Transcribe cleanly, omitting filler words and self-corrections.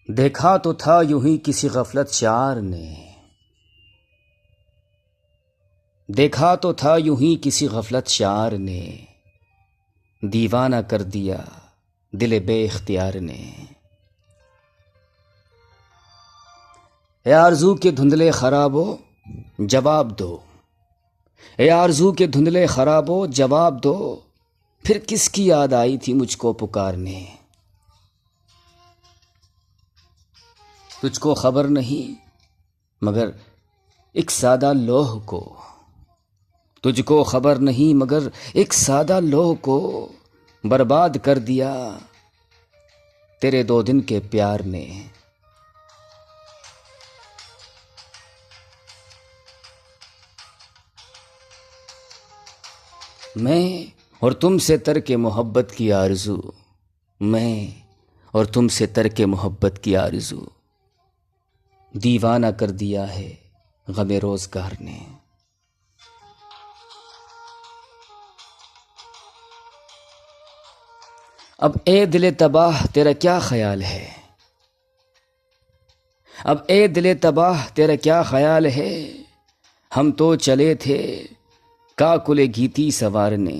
देखा तो था यूं ही किसी गफलत शार ने, देखा तो था यूं ही किसी गफलत शार ने, दीवाना कर दिया दिले बेख्तियार ने। ए आरज़ू के धुंधले खराबो जवाब दो, ए आरज़ू के धुंधले खराबो जवाब दो, फिर किसकी याद आई थी मुझको पुकारने। तुझको खबर नहीं मगर एक सादा लौह को, तुझको खबर नहीं मगर एक सादा लौह को बर्बाद कर दिया तेरे 2 दिन के प्यार ने। मैं और तुमसे तरके मोहब्बत की आरज़ू, मैं और तुमसे तरके मोहब्बत की आरज़ू, दीवाना कर दिया है गमे रोज़गार ने। अब ए दिले तबाह तेरा क्या ख्याल है, अब ए दिले तबाह तेरा क्या ख्याल है, हम तो चले थे काकुले गीती सवारने।